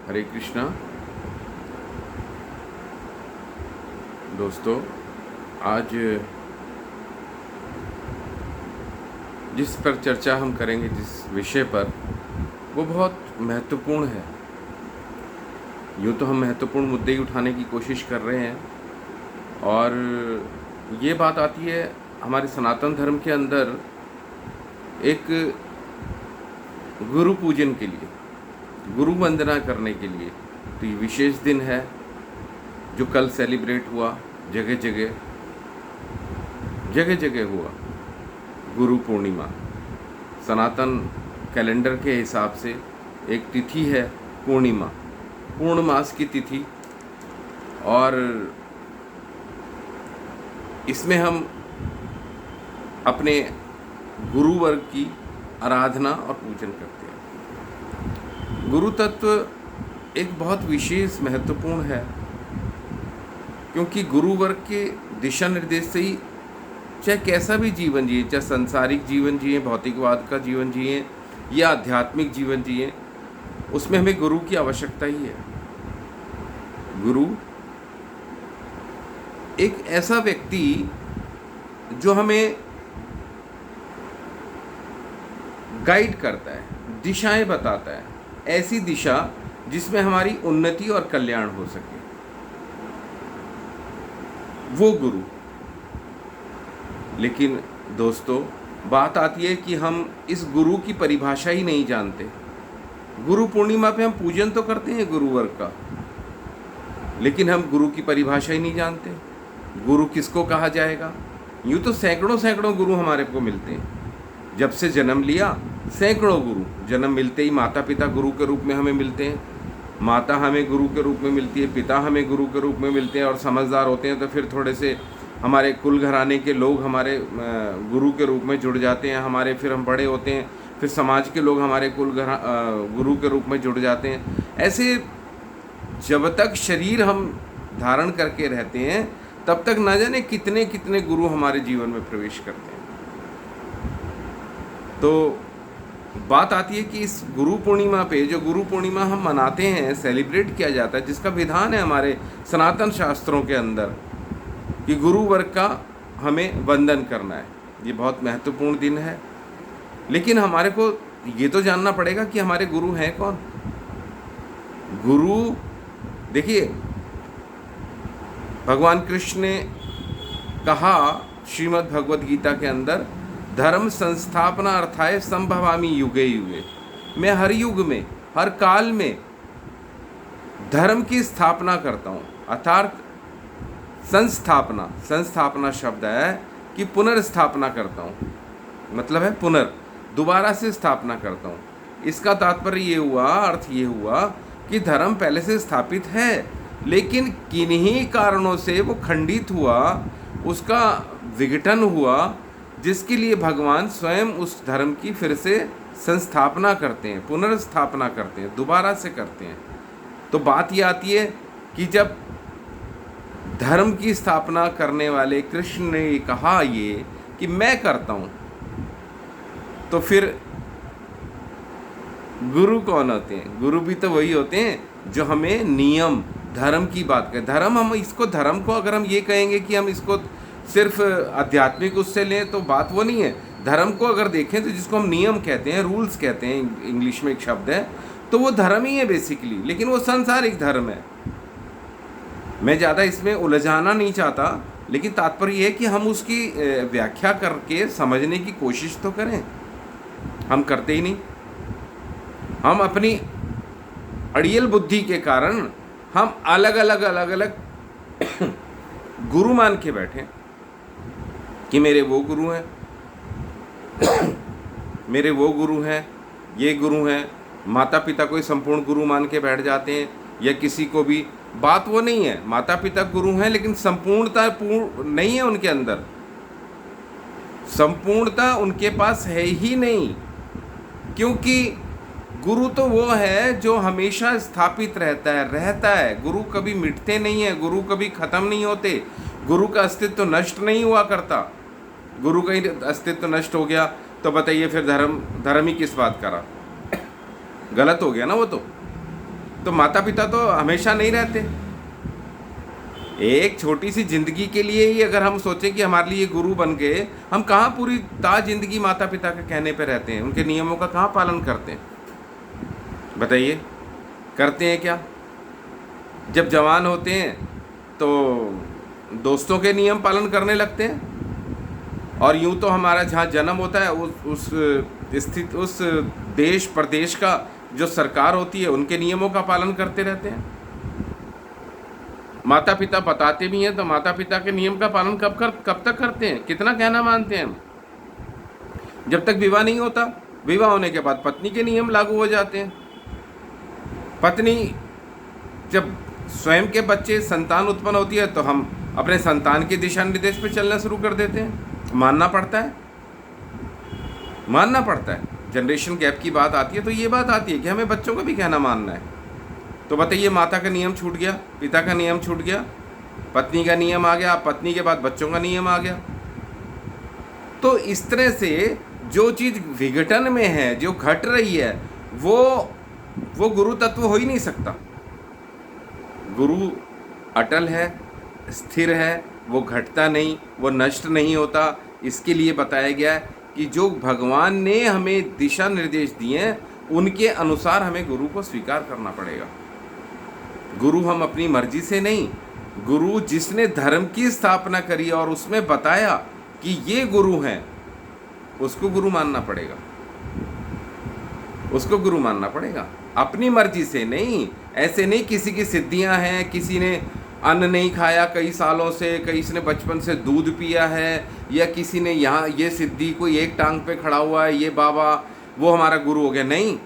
हरे कृष्णा। दोस्तों, आज जिस पर चर्चा हम करेंगे, जिस विषय पर, वो बहुत महत्वपूर्ण है। यूँ तो हम महत्वपूर्ण मुद्दे ही उठाने की कोशिश कर रहे हैं, और ये बात आती है हमारे सनातन धर्म के अंदर एक गुरु पूजन के लिए, गुरु वंदना करने के लिए। तो ये विशेष दिन है जो कल सेलिब्रेट हुआ, जगह जगह हुआ, गुरु पूर्णिमा। सनातन कैलेंडर के हिसाब से एक तिथि है पूर्णिमा, पूर्णमास की तिथि, और इसमें हम अपने गुरु वर्ग की आराधना और पूजन करते हैं। गुरु तत्व एक बहुत विशेष महत्वपूर्ण है, क्योंकि गुरु वर्ग के दिशा निर्देश से ही चाहे कैसा भी जीवन जिए, चाहे संसारिक जीवन जिए, भौतिकवाद का जीवन जिए या आध्यात्मिक जीवन जिए, उसमें हमें गुरु की आवश्यकता ही है। गुरु एक ऐसा व्यक्ति जो हमें गाइड करता है, दिशाएं बताता है, ऐसी दिशा जिसमें हमारी उन्नति और कल्याण हो सके, वो गुरु। लेकिन दोस्तों, बात आती है कि हम इस गुरु की परिभाषा ही नहीं जानते। गुरु पूर्णिमा पे हम पूजन तो करते हैं गुरु वर्ग का, लेकिन हम गुरु की परिभाषा ही नहीं जानते। गुरु किसको कहा जाएगा? यूँ तो सैकड़ों सैकड़ों गुरु हमारे को मिलते हैं। जब से जन्म लिया, सैकड़ों गुरु। जन्म मिलते ही माता पिता गुरु के रूप में हमें मिलते हैं, माता हमें गुरु के रूप में मिलती है, पिता हमें गुरु के रूप में मिलते हैं, और समझदार होते हैं तो फिर थोड़े से हमारे कुल घराने के लोग हमारे गुरु के रूप में जुड़ जाते हैं हमारे। फिर हम बड़े होते हैं, फिर समाज के लोग हमारे गुरु के रूप में जुड़ जाते हैं। ऐसे जब तक शरीर हम धारण करके रहते हैं, तब तक न जाने कितने कितने गुरु हमारे जीवन में प्रवेश करते हैं। तो बात आती है कि इस गुरु पूर्णिमा पे, जो गुरु पूर्णिमा हम मनाते हैं, सेलिब्रेट किया जाता है, जिसका विधान है हमारे सनातन शास्त्रों के अंदर कि गुरु वर्ग का हमें वंदन करना है। ये बहुत महत्वपूर्ण दिन है। लेकिन हमारे को ये तो जानना पड़ेगा कि हमारे गुरु हैं कौन। गुरु, देखिए, भगवान कृष्ण ने कहा श्रीमद् भगवद गीता के अंदर, धर्म संस्थापना अर्थाय संभवामि युगे युगे। मैं हर युग में, हर काल में धर्म की स्थापना करता हूँ। अर्थात संस्थापना, संस्थापना शब्द है कि पुनर्स्थापना करता हूँ, मतलब है दोबारा से स्थापना करता हूँ। इसका तात्पर्य ये हुआ, अर्थ ये हुआ कि धर्म पहले से स्थापित है, लेकिन किन्हीं कारणों से वो खंडित हुआ, उसका विघटन हुआ, जिसके लिए भगवान स्वयं उस धर्म की फिर से संस्थापना करते हैं, पुनर्स्थापना करते हैं, दोबारा से करते हैं। तो बात ये आती है कि जब धर्म की स्थापना करने वाले कृष्ण ने कहा ये कि मैं करता हूँ, तो फिर गुरु कौन होते हैं? गुरु भी तो वही होते हैं जो हमें नियम, धर्म की बात करें। धर्म, हम इसको, धर्म को अगर हम ये कहेंगे कि हम इसको सिर्फ आध्यात्मिक उससे लें, तो बात वो नहीं है। धर्म को अगर देखें तो जिसको हम नियम कहते हैं, रूल्स कहते हैं, इंग्लिश में एक शब्द है, तो वो धर्म ही है बेसिकली। लेकिन वो सांसारिक धर्म है। मैं ज़्यादा इसमें उलझाना नहीं चाहता, लेकिन तात्पर्य ये है कि हम उसकी व्याख्या करके समझने की कोशिश तो करें। हम करते ही नहीं। हम अपनी अड़ियल बुद्धि के कारण हम अलग अलग गुरु मान के बैठे कि मेरे वो गुरु हैं, मेरे वो गुरु हैं, ये गुरु हैं। माता पिता को ही संपूर्ण गुरु मान के बैठ जाते हैं, या किसी को भी। बात वो नहीं है, माता पिता गुरु हैं, लेकिन संपूर्णता नहीं है उनके अंदर। संपूर्णता उनके पास है ही नहीं, क्योंकि गुरु तो वो है जो हमेशा स्थापित रहता है। गुरु कभी मिटते नहीं है, गुरु कभी खत्म नहीं होते, गुरु का अस्तित्व नष्ट नहीं हुआ करता। गुरु का ही अस्तित्व नष्ट हो गया तो बताइए फिर धर्म ही किस बात करा? गलत हो गया ना वो तो। तो माता पिता तो हमेशा नहीं रहते। एक छोटी सी जिंदगी के लिए ही अगर हम सोचें कि हमारे लिए गुरु बन गए, हम कहाँ पूरी जिंदगी माता पिता के कहने पे रहते हैं, उनके नियमों का कहाँ पालन करते हैं? बताइए, करते हैं क्या? जब जवान होते हैं तो दोस्तों के नियम पालन करने लगते हैं, और यूं तो हमारा जहाँ जन्म होता है उस देश प्रदेश का जो सरकार होती है उनके नियमों का पालन करते रहते हैं। माता पिता बताते भी हैं तो माता पिता के नियम का पालन कब तक करते हैं? कितना कहना मानते हैं हम? जब तक विवाह नहीं होता। विवाह होने के बाद पत्नी के नियम लागू हो जाते हैं। पत्नी जब स्वयं के बच्चे संतान उत्पन्न होती है तो हम अपने संतान के दिशा निर्देश पर चलना शुरू कर देते हैं। मानना पड़ता है, मानना पड़ता है। जनरेशन गैप की बात आती है तो ये बात आती है कि हमें बच्चों का भी कहना मानना है। तो बताइए, माता का नियम छूट गया, पिता का नियम छूट गया, पत्नी का नियम आ गया, पत्नी के बाद बच्चों का नियम आ गया। तो इस तरह से जो चीज़ विघटन में है, जो घट रही है, वो गुरु तत्व हो ही नहीं सकता। गुरु अटल है, स्थिर है, वो घटता नहीं, वो नष्ट नहीं होता। इसके लिए बताया गया है कि जो भगवान ने हमें दिशा निर्देश दिए हैं उनके अनुसार हमें गुरु को स्वीकार करना पड़ेगा। गुरु हम अपनी मर्जी से नहीं, गुरु जिसने धर्म की स्थापना करी और उसमें बताया कि ये गुरु हैं, उसको गुरु मानना पड़ेगा, उसको गुरु मानना पड़ेगा। अपनी मर्जी से नहीं। ऐसे नहीं किसी की सिद्धियां हैं, किसी ने अन्न नहीं खाया कई सालों से, किसी ने बचपन से दूध पिया है, या किसी ने यहाँ ये सिद्धि, कोई एक टांग पे खड़ा हुआ है, ये बाबा वो हमारा गुरु हो गया। नहीं,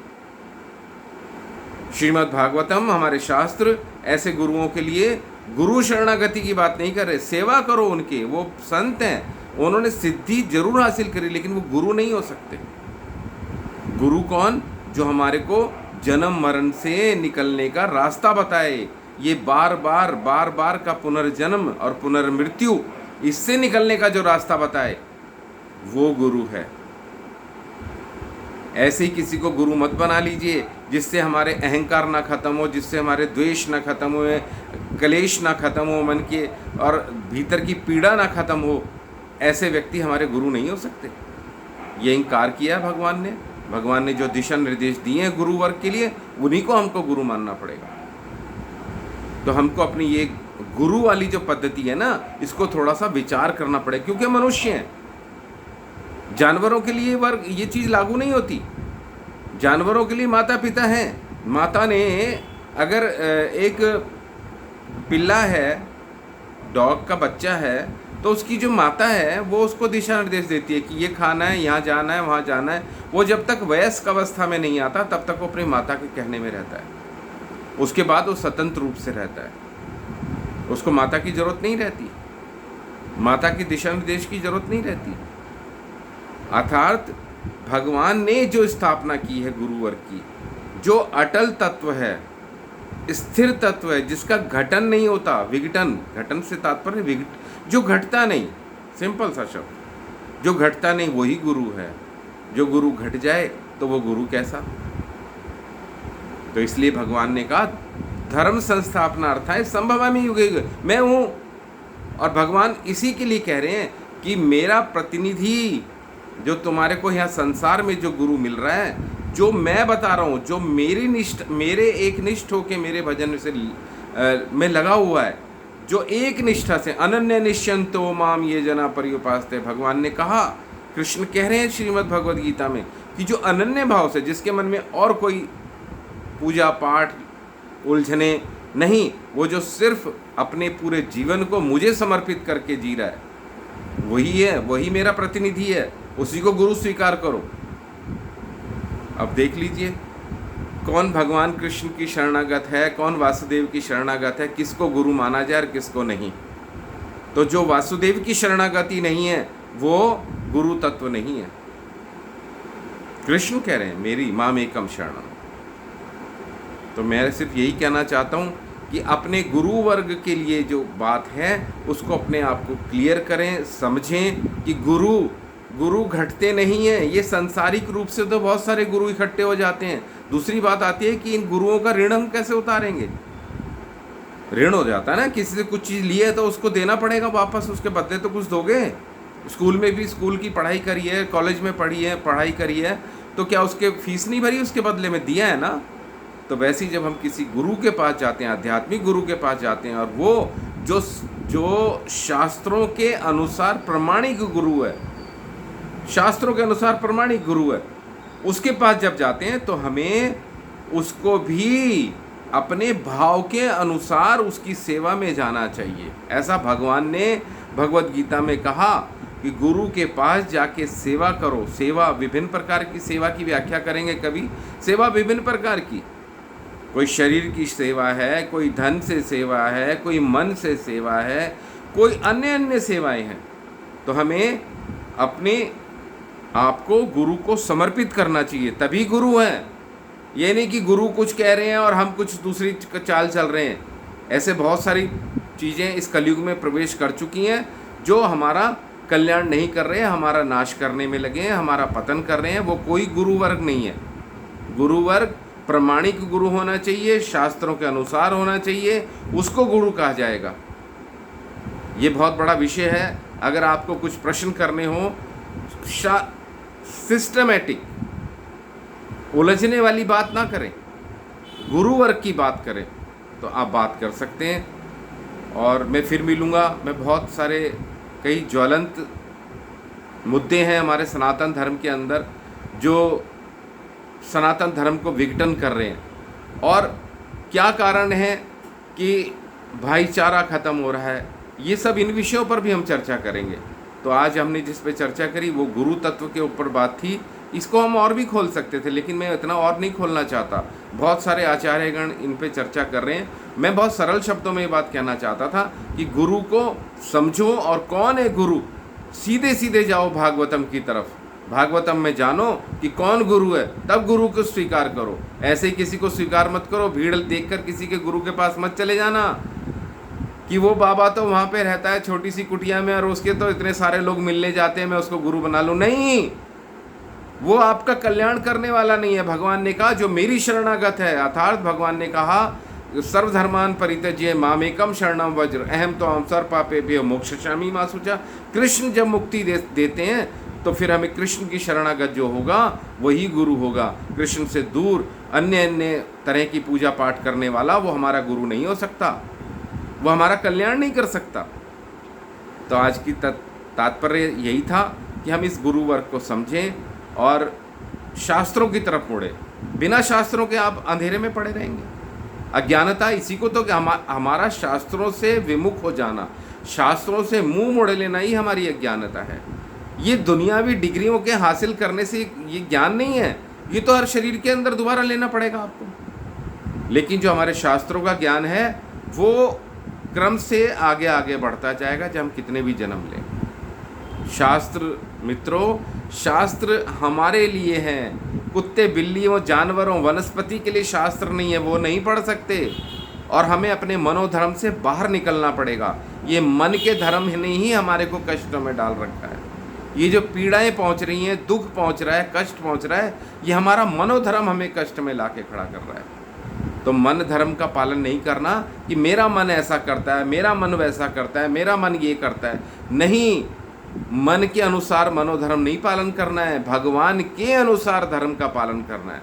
श्रीमद् भागवतम, हमारे शास्त्र ऐसे गुरुओं के लिए गुरु शरणागति की बात नहीं कर रहे। सेवा करो उनके, वो संत हैं, उन्होंने सिद्धि जरूर हासिल करी, लेकिन वो गुरु नहीं हो सकते। गुरु कौन? जो हमारे को जन्म मरण से निकलने का रास्ता बताए, ये बार बार का पुनर्जन्म और पुनर्मृत्यु, इससे निकलने का जो रास्ता बताए, वो गुरु है। ऐसे ही किसी को गुरु मत बना लीजिए जिससे हमारे अहंकार ना खत्म हो, जिससे हमारे द्वेष ना खत्म हो, कलेश ना खत्म हो मन के, और भीतर की पीड़ा ना खत्म हो। ऐसे व्यक्ति हमारे गुरु नहीं हो सकते। ये इंकार किया है भगवान ने। भगवान ने जो दिशा निर्देश दिए हैं गुरु वर्ग के लिए, उन्हीं को हमको गुरु मानना पड़ेगा। तो हमको अपनी ये गुरु वाली जो पद्धति है ना, इसको थोड़ा सा विचार करना पड़ेगा, क्योंकि मनुष्य हैं। जानवरों के लिए वर्ग ये चीज़ लागू नहीं होती। जानवरों के लिए माता पिता हैं। माता ने अगर एक पिल्ला है, डॉग का बच्चा है, तो उसकी जो माता है वो उसको दिशा निर्देश देती है कि ये खाना है, यहाँ जाना है, वहाँ जाना है। वो जब तक वयस्क अवस्था में नहीं आता तब तक वो अपनी माता के कहने में रहता है। उसके बाद वो स्वतंत्र रूप से रहता है, उसको माता की जरूरत नहीं रहती, माता की दिशा निर्देश की जरूरत नहीं रहती। अर्थात भगवान ने जो स्थापना की है गुरुवर्ग की, जो अटल तत्व है, स्थिर तत्व है, जिसका घटन नहीं होता, विघटन, घटन से तात्पर्य जो घटता नहीं, सिंपल सा शब्द, जो घटता नहीं वही गुरु है। जो गुरु घट जाए तो वो गुरु कैसा? तो इसलिए भगवान ने कहा धर्म संस्थापना अर्थात संभवामि युगे युगे, मैं हूँ। और भगवान इसी के लिए कह रहे हैं कि मेरा प्रतिनिधि जो तुम्हारे को यहाँ संसार में जो गुरु मिल रहा है, जो मैं बता रहा हूँ, जो मेरे एक निष्ठ होके मेरे भजन से में लगा हुआ है, जो एक निष्ठा से अनन्य निश्चंतो माम ये जना पर्युपास्ते, भगवान ने कहा, कृष्ण कह रहे हैं श्रीमद् भगवद गीता में कि जो अनन्य भाव से, जिसके मन में और कोई पूजा पाठ उलझने नहीं, वो जो सिर्फ अपने पूरे जीवन को मुझे समर्पित करके जी रहा है, वही है, वही मेरा प्रतिनिधि है, उसी को गुरु स्वीकार करो। अब देख लीजिए कौन भगवान कृष्ण की शरणागत है, कौन वासुदेव की शरणागत है, किसको गुरु माना जाए और किसको नहीं। तो जो वासुदेव की शरणागति नहीं है वो गुरु तत्व नहीं है। कृष्ण कह रहे हैं मेरी माम एकम शरणम। तो मैं सिर्फ यही कहना चाहता हूँ कि अपने गुरु वर्ग के लिए जो बात है उसको अपने आप को क्लियर करें, समझें कि गुरु गुरु घटते नहीं हैं। ये सांसारिक रूप से तो बहुत सारे गुरु इकट्ठे हो जाते हैं। दूसरी बात आती है कि इन गुरुओं का ऋण हम कैसे उतारेंगे। ऋण हो जाता है ना, किसी से कुछ चीज़ ली है तो उसको देना पड़ेगा वापस, उसके बदले तो कुछ दोगे। स्कूल में भी स्कूल की पढ़ाई करी है, कॉलेज में पढ़ाई करी है, तो क्या उसके फीस नहीं भरी, उसके बदले में दिया है ना। तो वैसे ही जब हम किसी गुरु के पास जाते हैं, आध्यात्मिक गुरु के पास जाते हैं, और वो जो शास्त्रों के अनुसार प्रमाणिक गुरु है, शास्त्रों के अनुसार प्रमाणिक गुरु है, उसके पास जब जाते हैं तो हमें उसको भी अपने भाव के अनुसार उसकी सेवा में जाना चाहिए। ऐसा भगवान ने भगवत गीता में कहा कि गुरु के पास जाके सेवा करो। सेवा विभिन्न प्रकार की, सेवा की व्याख्या करेंगे कभी। सेवा विभिन्न प्रकार की, कोई शरीर की सेवा है, कोई धन से सेवा है, कोई मन से सेवा है, कोई अन्य सेवाएं हैं। तो हमें अपने आपको गुरु को समर्पित करना चाहिए, तभी गुरु हैं। ये नहीं कि गुरु कुछ कह रहे हैं और हम कुछ दूसरी चाल चल रहे हैं। ऐसे बहुत सारी चीज़ें इस कलयुग में प्रवेश कर चुकी हैं जो हमारा कल्याण नहीं कर रहे हैं, हमारा नाश करने में लगे हैं, हमारा पतन कर रहे हैं। वो कोई गुरु वर्ग नहीं है। गुरु वर्ग प्रमाणिक गुरु होना चाहिए, शास्त्रों के अनुसार होना चाहिए, उसको गुरु कहा जाएगा। ये बहुत बड़ा विषय है। अगर आपको कुछ प्रश्न करने हो, सिस्टमेटिक उलझने वाली बात ना करें, गुरु वर्ग की बात करें, तो आप बात कर सकते हैं। और मैं फिर मिलूँगा। मैं बहुत सारे कई ज्वलंत मुद्दे हैं हमारे सनातन धर्म के अंदर जो सनातन धर्म को विघटन कर रहे हैं, और क्या कारण है कि भाईचारा ख़त्म हो रहा है। ये सब इन विषयों पर भी हम चर्चा करेंगे। तो आज हमने जिस पे चर्चा करी वो गुरु तत्व के ऊपर बात थी। इसको हम और भी खोल सकते थे, लेकिन मैं इतना और नहीं खोलना चाहता। बहुत सारे आचार्यगण इन पे चर्चा कर रहे हैं। मैं बहुत सरल शब्दों में ये बात कहना चाहता था कि गुरु को समझो, और कौन है गुरु, सीधे सीधे जाओ भागवतम की तरफ। भागवतम में जानो कि कौन गुरु है, तब गुरु को स्वीकार करो। ऐसे ही किसी को स्वीकार मत करो। भीड़ देखकर किसी के गुरु के पास मत चले जाना कि वो बाबा तो वहाँ पे रहता है छोटी सी कुटिया में और उसके तो इतने सारे लोग मिलने जाते हैं, मैं उसको गुरु बना लूँ। नहीं, वो आपका कल्याण करने वाला नहीं है। भगवान ने कहा जो मेरी शरणागत है, अर्थात भगवान ने कहा सर्वधर्मान परित्यज्य मामेकम शरणम वज्र अहम तो अवसर पापे भी मोक्षामि मां शुचा। कृष्ण जब मुक्ति देते हैं तो फिर हमें कृष्ण की शरणागत जो होगा वही गुरु होगा। कृष्ण से दूर अन्य तरह की पूजा पाठ करने वाला वो हमारा गुरु नहीं हो सकता, वो हमारा कल्याण नहीं कर सकता। तो आज की तात्पर्य यही था कि हम इस गुरु वर्ग को समझें और शास्त्रों की तरफ मुड़े। बिना शास्त्रों के आप अंधेरे में पड़े रहेंगे। अज्ञानता इसी को तो कि हमारा शास्त्रों से विमुख हो जाना, शास्त्रों से मुंह मोड़ लेना ही हमारी अज्ञानता है। ये दुनियावी डिग्रियों के हासिल करने से ये ज्ञान नहीं है, ये तो हर शरीर के अंदर दोबारा लेना पड़ेगा आपको। लेकिन जो हमारे शास्त्रों का ज्ञान है वो क्रम से आगे आगे बढ़ता जाएगा जब हम कितने भी जन्म लें। शास्त्र मित्रों, शास्त्र हमारे लिए हैं। कुत्ते बिल्लियों जानवरों वनस्पति के लिए शास्त्र नहीं है, वो नहीं पढ़ सकते। और हमें अपने मनोधर्म से बाहर निकलना पड़ेगा। ये मन के धर्म ने ही हमारे को कष्टों में डाल रखा है। ये जो पीड़ाएं पहुंच रही हैं, दुख पहुंच रहा है, कष्ट पहुंच रहा है, ये हमारा मनोधर्म हमें कष्ट में ला के खड़ा कर रहा है। तो मन धर्म का पालन नहीं करना कि मेरा मन ऐसा करता है, मेरा मन वैसा करता है, मेरा मन ये करता है। नहीं, मन के अनुसार मनोधर्म नहीं पालन करना है, भगवान के अनुसार धर्म का पालन करना है।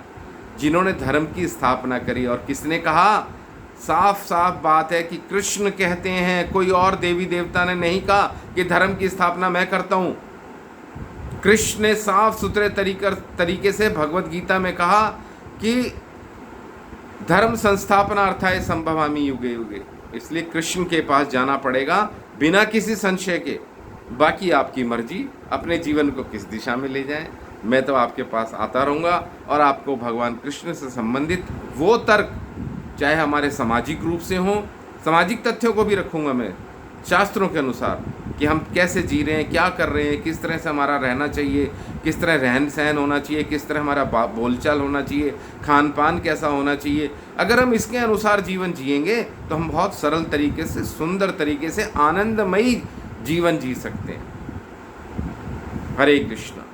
जिन्होंने धर्म की स्थापना करी, और किसने कहा, साफ साफ बात है कि कृष्ण कहते हैं, कोई और देवी देवता ने नहीं कहा कि धर्म की स्थापना मैं करता हूँ। कृष्ण ने साफ सुथरे तरीके से भगवत गीता में कहा कि धर्म संस्थापनार्थाय संभवामि युगे युगे। इसलिए कृष्ण के पास जाना पड़ेगा बिना किसी संशय के। बाकी आपकी मर्जी, अपने जीवन को किस दिशा में ले जाएं। मैं तो आपके पास आता रहूँगा और आपको भगवान कृष्ण से संबंधित वो तर्क, चाहे हमारे सामाजिक रूप से हों, सामाजिक तथ्यों को भी रखूँगा मैं शास्त्रों के अनुसार कि हम कैसे जी रहे हैं, क्या कर रहे हैं, किस तरह से हमारा रहना चाहिए, किस तरह रहन सहन होना चाहिए, किस तरह हमारा बोलचाल होना चाहिए, खान पान कैसा होना चाहिए। अगर हम इसके अनुसार जीवन जिएंगे तो हम बहुत सरल तरीके से, सुंदर तरीके से, आनंदमयी जीवन जी सकते हैं। हरे कृष्णा।